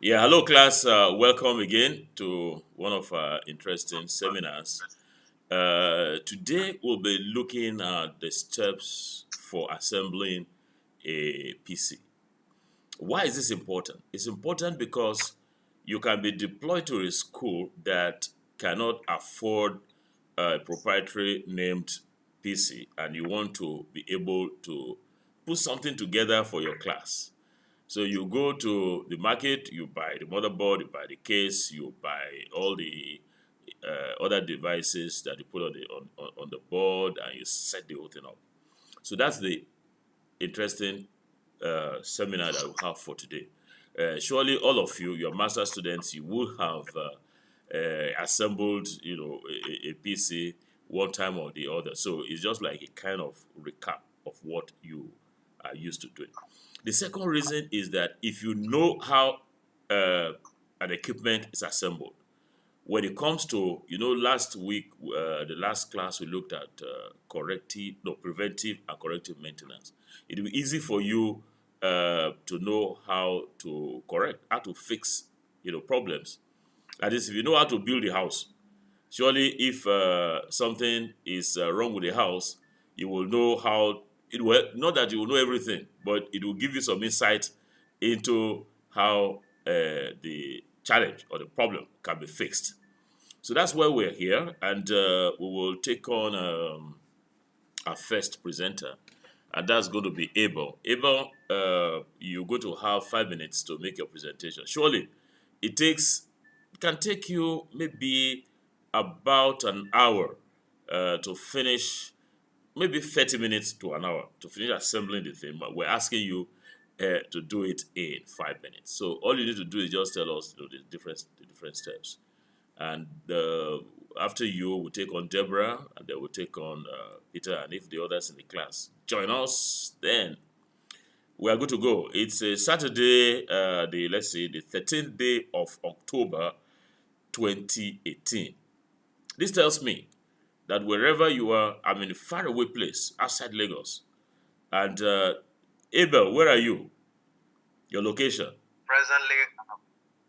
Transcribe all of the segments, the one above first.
Yeah, hello class. Welcome again to one of our interesting seminars. Today we'll be looking at the steps for assembling a PC. Why is this important? It's important because you can be deployed to a school that cannot afford a proprietary named PC and you want to be able to put something together for your class. So you go to the market, you buy the motherboard, you buy the case, you buy all the other devices that you put on the board, and you set the whole thing up. So that's the interesting seminar that we have for today. Surely, all of you, your master students, you will have assembled, a PC one time or the other. So it's just like a kind of recap of what you are used to doing. The second reason is that if you know how an equipment is assembled, when it comes to, last week, the last class we looked at preventive and corrective maintenance. It will be easy for you to know how to correct, how to fix, problems. That is, if you know how to build a house, surely if something is wrong with the house, you will know how it will. Not that you will know everything, but it will give you some insight into how the challenge or the problem can be fixed. So that's why we're here, and we will take on our first presenter, and that's going to be Abel. Abel, you're going to have 5 minutes to make your presentation. Surely, it can take you maybe about an hour to finish, maybe 30 minutes to an hour to finish assembling the thing. But we're asking you to do it in 5 minutes. So all you need to do is just tell us the different steps. And after you, we'll take on Deborah, and then we'll take on Peter, and if the others in the class join us, then we are good to go. It's a Saturday, the 13th day of October, 2018. This tells me that wherever you are, I'm in a faraway place outside Lagos. And Abel, where are you? Your location? Presently,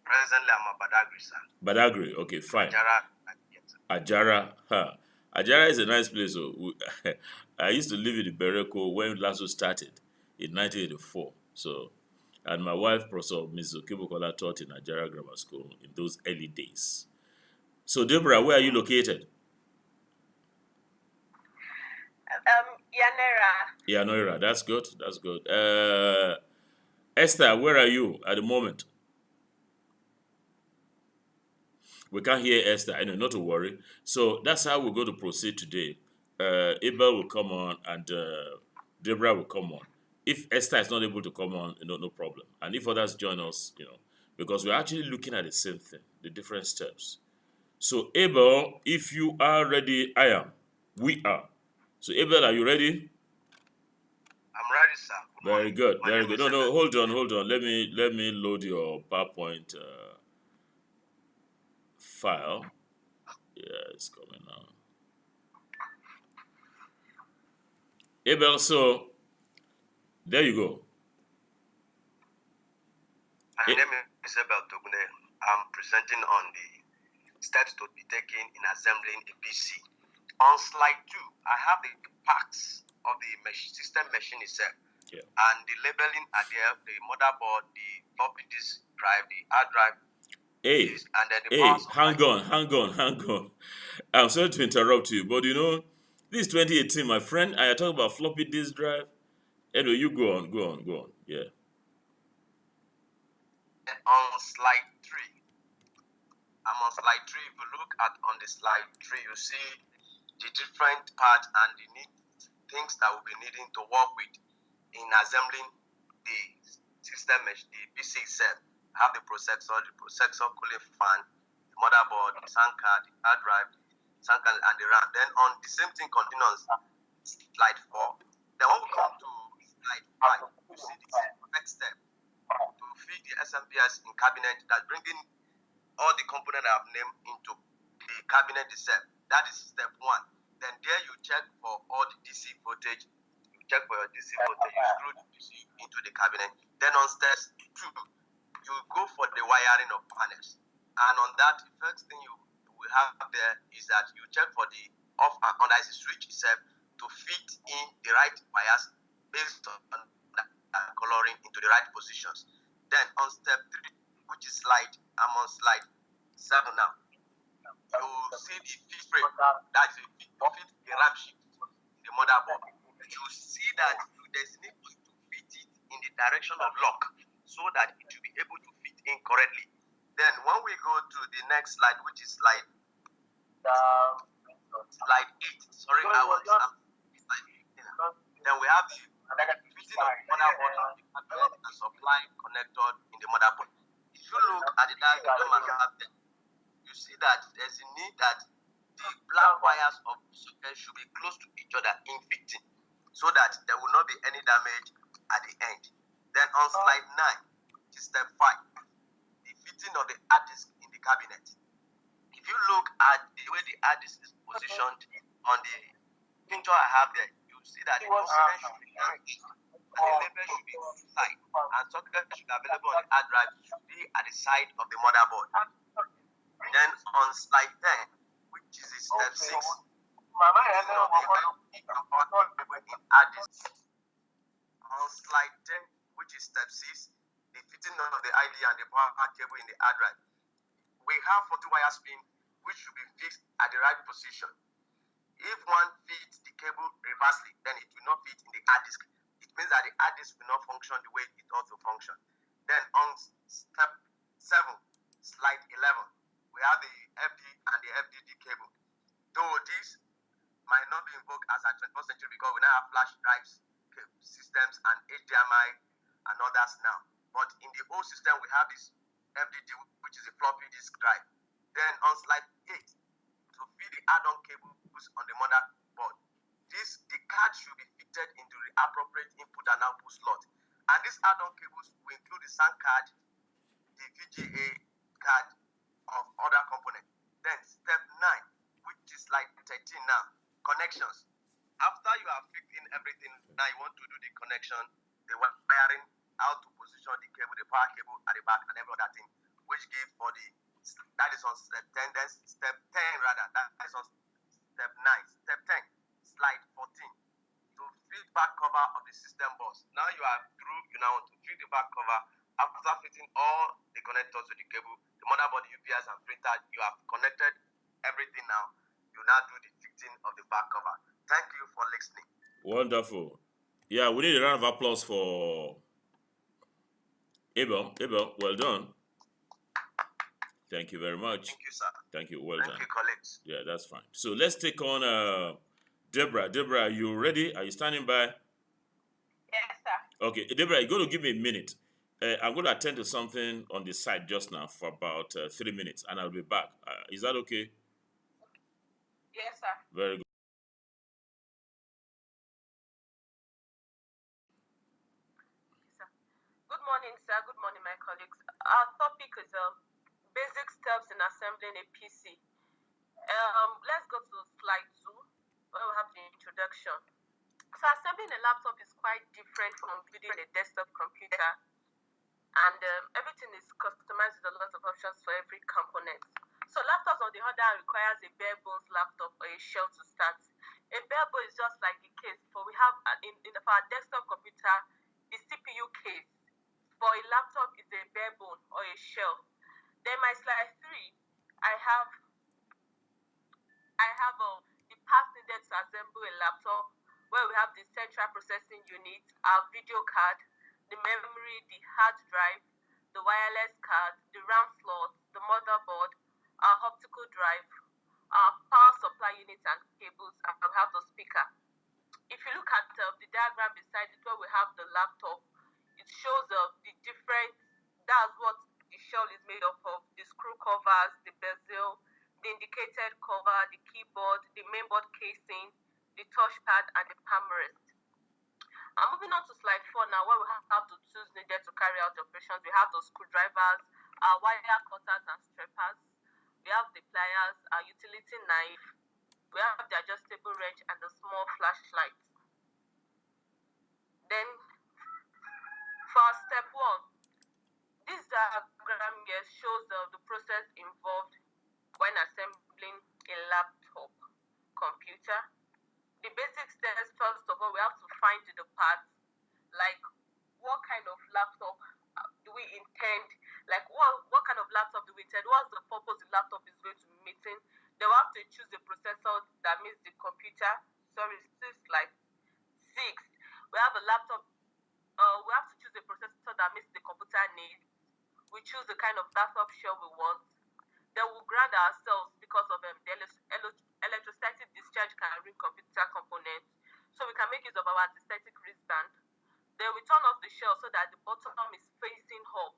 I'm a Badagry, sir. Badagry, okay, fine. Ajara, huh. Ajara is a nice place. So I used to live in Bereko when LASU started in 1984. So, and my wife, Professor Ms. Okebukola, taught in Ajara Grammar School in those early days. So, Deborah, where are you located? Yanera. Yanera, that's good. That's good. Esther, where are you at the moment? We can't hear Esther. I know, not to worry. So that's how we're going to proceed today. Abel will come on and Deborah will come on. If Esther is not able to come on, no problem. And if others join us, because we're actually looking at the same thing, the different steps. So Abel, if you are ready, I am. We are. So Abel, are you ready? I'm ready, sir. Very good, very good. No, hold on. Let me load your PowerPoint file. Yeah, it's coming now. Abel, so there you go. My name is Abel Togunde. I'm presenting on the steps to be taken in assembling a PC. On slide 2, I have the parts of the system machine itself. Yeah. And the labeling are there, the motherboard, the floppy disk drive, the hard drive. And then the hang on. I'm sorry to interrupt you, but this is 2018, my friend. I talk about floppy disk drive. Anyway, you go on. Yeah. And on slide 3, I'm on slide 3. If you look at on the slide 3, you see the different parts and the things that we'll be needing to work with in assembling the system, the PC itself. Have the processor cooling fan, the motherboard, the sound card, the hard drive, and the RAM. Then on the same thing continues, slide 4. Then when we come to slide 5, you see the next step to feed the SMPS in cabinet. That's bringing all the components I have named into the cabinet itself. That is step 1. Then there you check for all the DC voltage. You check for your DC voltage. You screw the DC into the cabinet. Then on step 2, you go for the wiring of panels. And on that, the first thing you will have there is that you check for the off and on the switch itself to fit in the right wires based on coloring into the right positions. Then on step 3, which is slide, I'm on slide 7 now. You see the fit frame, that is the ramp sheet in the motherboard. You see that there's need to fit it in the direction of lock so that it will be able to fit in correctly. Then when we go to the next slide, which is slide 8, sorry, I was then we have the fitting of motherboard and supply connector in the motherboard. If you look at the diagram I have there, you see that there's a need that the black wires of socket should be close to each other in fitting so that there will not be any damage at the end. Then on slide 9, which is step 5, the fitting of the hard disk in the cabinet. If you look at the way the hard disk is positioned on the picture I have there, you see that the component should be and the label should be inside, and socket should be available on the hard drive should be at the side of the motherboard. Then on slide 10, which is step 6, on slide 10, which is step 6, the fitting of the ID and the power cable in the hard drive. We have 40 wire pin which should be fixed at the right position. If one fits the cable reversely, then it will not fit in the hard disk. It means that the hard disk will not function the way it ought to function. Then on step 7, slide 11, we have the FD and the FDD cable. Though this might not be invoked as a 21st century because we now have flash drives systems and HDMI and others now. But in the old system, we have this FDD, which is a floppy disk drive. Then on slide 8, to feed the add-on cables on the motherboard, the card should be fitted into the appropriate input and output slot. And these add-on cables will include the SAN card, the VGA card of other components. Then step 9, which is slide 13 now, connections. After you have fixed in everything, now you want to do the connection, the wiring, how to position the cable, the power cable at the back and every other thing, which give for the, that is on step 10, then step 10 rather, that is on step 9. Step 10, slide 14, to fit back cover of the system bus. Now you are through, you now want to fit the back cover. After fitting all the connectors to the cable, the motherboard, UPS and printer, you have connected everything now. You now do the fitting of the back cover. Thank you for listening. Wonderful. Yeah, we need a round of applause for Abel. Abel, well done. Thank you very much. Thank you, sir. Thank you. Well Thank done. you, colleagues. Yeah, that's fine. So let's take on Deborah. Deborah, are you ready? Are you standing by? Yes, sir. Okay, Deborah, you're going to give me a minute. I'm going to attend to something on the side just now for about 3 minutes, and I'll be back. Is that okay? Yes, sir. Very good. Good morning, sir. Good morning, my colleagues. Our topic is basic steps in assembling a PC. Let's go to slide 2, where we have the introduction. So assembling a laptop is quite different from building a desktop computer, and everything is customized with a lot of options for every component. So laptops, on the other hand, requires a bare bones laptop or a shell to start. A bare bone is just like the case, for we have for our desktop computer, the CPU case. For a laptop, is a bare bone or a shell. Then my slide 3, I have the parts needed to assemble a laptop, where we have the central processing unit, our video card, the memory, the hard drive, the wireless card, the RAM slot, the motherboard, our optical drive, our power supply unit and cables, and we have the speaker. If you look at the diagram beside it, where we have the laptop, it shows the different, that's what the shell is made up of, the screw covers, the bezel, the indicated cover, the keyboard, the mainboard casing, the touchpad, and the palm rest. I'm moving on to slide 4 now, where we have the tools needed to carry out the operations. We have the screwdrivers, our wire cutters and strippers. We have the pliers, our utility knife. We have the adjustable wrench and the small flashlight. Then, for step 1, this find the parts, like what kind of laptop do we intend, like what kind of laptop do we intend, what's the purpose the laptop is going to be meeting. They will have to choose a processor that meets the computer. Sorry, this is like 6. We have a laptop, we have to choose a processor that meets the computer needs. We choose the kind of laptop shell we want. Then we'll grant ourselves, because of the electrostatic discharge can ruin computer components, so we can make use of our antistatic wristband. Then we turn off the shell so that the bottom is facing up,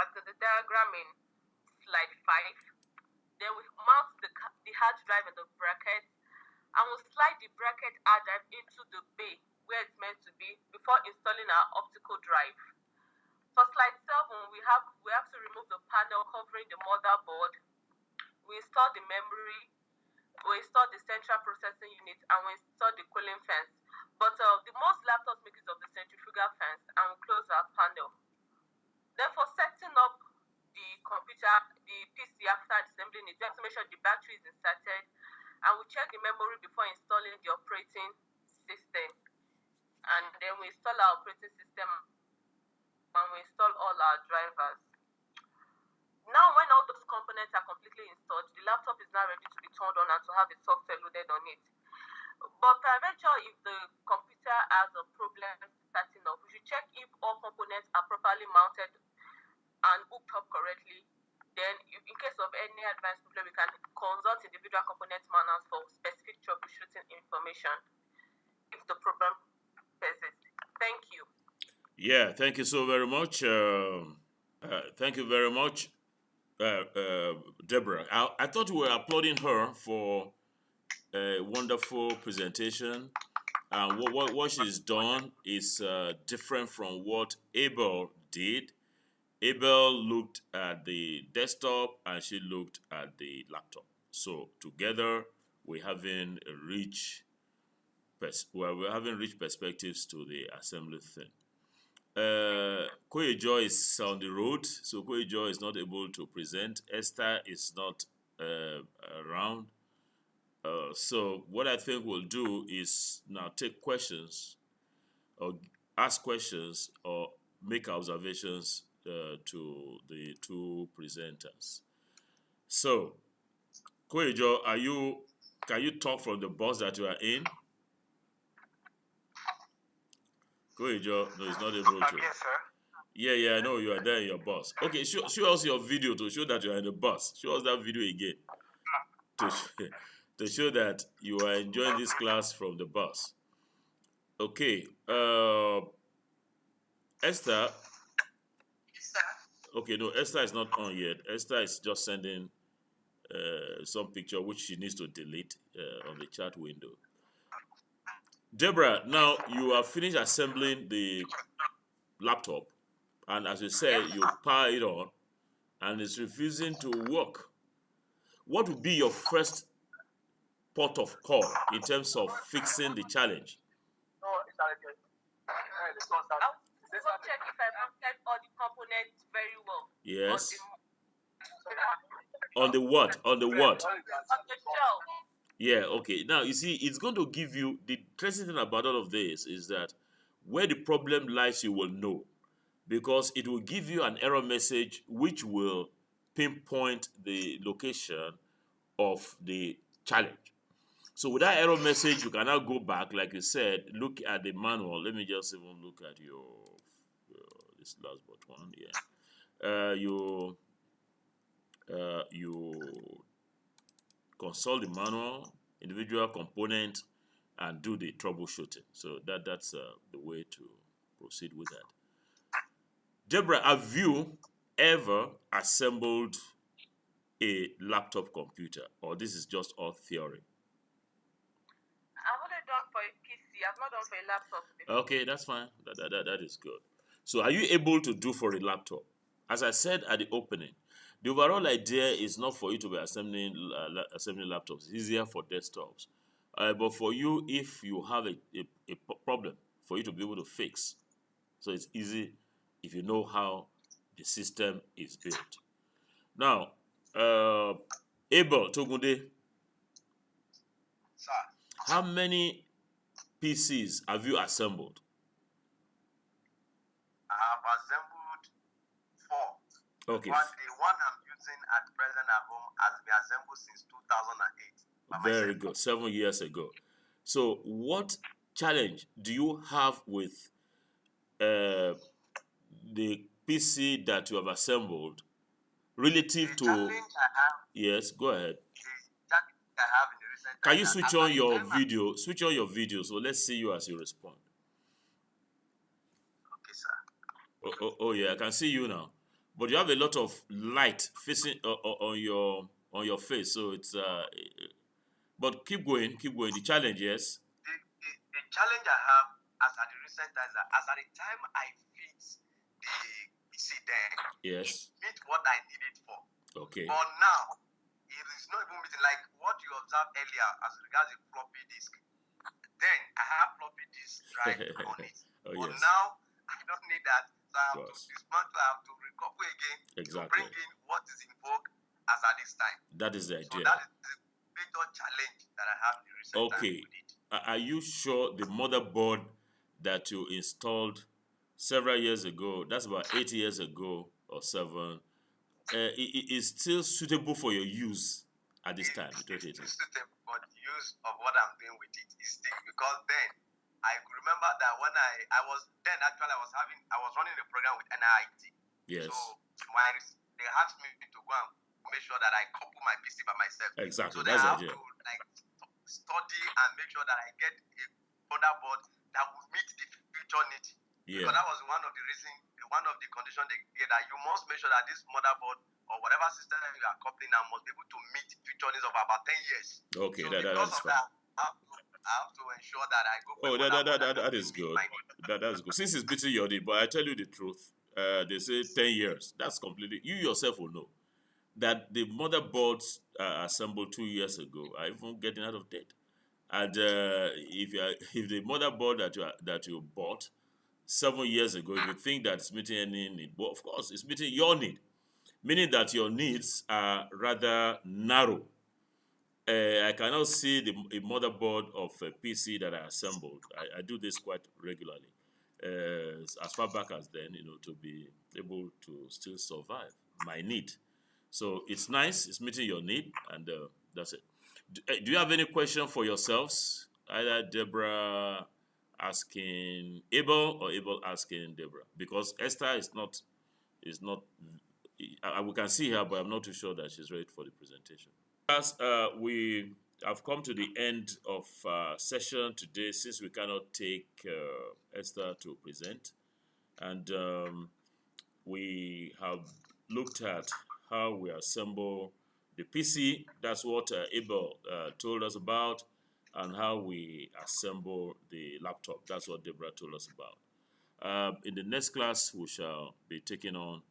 as per the diagram in slide 5. Then we mount the hard drive in the bracket, and we'll slide the bracket hard drive into the bay where it's meant to be before installing our optical drive. For slide 7, we have to remove the panel covering the motherboard. We install the memory, we install the central processing unit, and we install the cooling fans. But the most laptops make use of the centrifugal fans, and we close our panel. Then for setting up the computer, the PC after assembling it, we have to make sure the battery is inserted, and we check the memory before installing the operating system. And then we install our operating system, and we install all our drivers. Now, when all those components are completely installed, the laptop is now ready to be turned on and to have the software loaded on it. But peradventure, if the computer has a problem starting up, we should check if all components are properly mounted and hooked up correctly. Then, in case of any advanced problem, we can consult individual component manuals for specific troubleshooting information if the problem persists. Thank you. Yeah, thank you so very much. Thank you very much, Deborah. I thought we were applauding her for a wonderful presentation. And what she's done is different from what Abel did. Abel looked at the desktop and she looked at the laptop. So together we're having rich perspectives to the assembly thing. Koyejo is on the road, so Koyejo is not able to present. Esther is not around. So what I think we'll do is now take questions or ask questions or make observations to the two presenters. So, Koyejo, can you talk from the bus that you are in? Koyejo, no, he's not able to. Yes, sir. Yeah, I know you are there in your bus. Okay, show us your video to show that you are in the bus. Show us that video again to show that you are enjoying this class from the bus. Okay, Esther. Okay, no, Esther is not on yet. Esther is just sending some picture which she needs to delete on the chat window. Deborah, now you have finished assembling the laptop, and as you said, you power it on, and it's refusing to work. What would be your first port of call in terms of fixing the challenge? I'll check if I mounted all the components very well. Yes. On the what? On the shell. Yeah, okay. Now, you see, it's going to give you, the interesting thing about all of this is that where the problem lies, you will know. Because it will give you an error message which will pinpoint the location of the challenge. So with that error message, you can now go back, like you said, look at the manual. Let me just even look at your this last but one, yeah. You consult the manual, individual component, and do the troubleshooting. So that's the way to proceed with that. Deborah, have you ever assembled a laptop computer, or this is just all theory? I've only done for a PC. I've not done for a laptop before. Okay, that's fine. That is good. So are you able to do for a laptop? As I said at the opening, the overall idea is not for you to be assembling laptops. It's easier for desktops. But for you, if you have a problem, for you to be able to fix. So it's easy if you know how the system is built. Now, Abel Togunde, Sir. how many PCs have you assembled? I have assembled 4. Okay, But the one I'm using at present at home has been assembled since 2008 by very myself. good. 7 years ago. So, what challenge do you have with the PC that you have assembled relative The to? challenge I have, Yes, go ahead. the challenge I have in the recent Can time you that switch after on the your time video? Switch on your video, so let's see you as you respond. okay, sir. Oh, yeah, I can see you now, but you have a lot of light facing on your face, so it's but keep going, keep going. The challenge, yes, The challenge I have as at the recent time is that as at the time I fit the PC then, yes, it meet what I needed for. okay, But now, it is not even meeting like what you observed earlier as regards the floppy disk. Then I have floppy disk drive on it. oh But yes, now I don't need that. So I have to course. dismantle, I have to recover again to Exactly. bring in what is in vogue as at this time. That is the So idea. that is the major challenge that I have in the recent time Okay, with it. are you sure the motherboard that you installed several years ago, that's about 8 years ago or 7, is still suitable for your use at this time, It's 2018? suitable for the use of what I'm doing with it. Is still because then I could remember that when I was then actually I was running a program with NIT. Yes, So they asked me to go and make sure that I couple my PC by myself. exactly. So then That's I the have idea. to like study and make sure that I get a motherboard that will meet the future need. Yeah, Because that was one of the conditions they gave, that you must make sure that this motherboard or whatever system that you are coupling now must be able to meet future needs of about 10 years. okay, So that because is of fine. that, I have to ensure that I go for Oh, a motherboard that will is meet good. my need. That's good. Since it's beating your need, but I tell you the truth, they say 10 years. That's completely, you yourself will know that the motherboards assembled 2 years ago are even getting out of date. And if the motherboard that you bought 7 years ago, if you think that it's meeting any need, well, of course, it's meeting your need, meaning that your needs are rather narrow. I cannot see a motherboard of a PC that I assembled. I do this quite regularly, as far back as then, to be able to still survive my need. So it's nice, it's meeting your need, and that's it. Do you have any question for yourselves? Either Deborah asking Abel or Abel asking Deborah, because Esther is not. We can see her, but I'm not too sure that she's ready for the presentation. As we have come to the end of session today, since we cannot take Esther to present, and we have looked at how we assemble the PC. That's what Abel told us about, and how we assemble the laptop. That's what Deborah told us about. In the next class, we shall be taking on.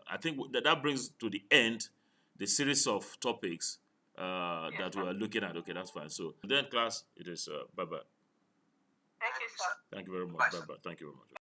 I think that brings to the end the series of topics that we are looking at. Okay, that's fine. So then, class, it is bye bye. Thank you, sir. Thank you very much. Bye. Bye bye. Thank you very much.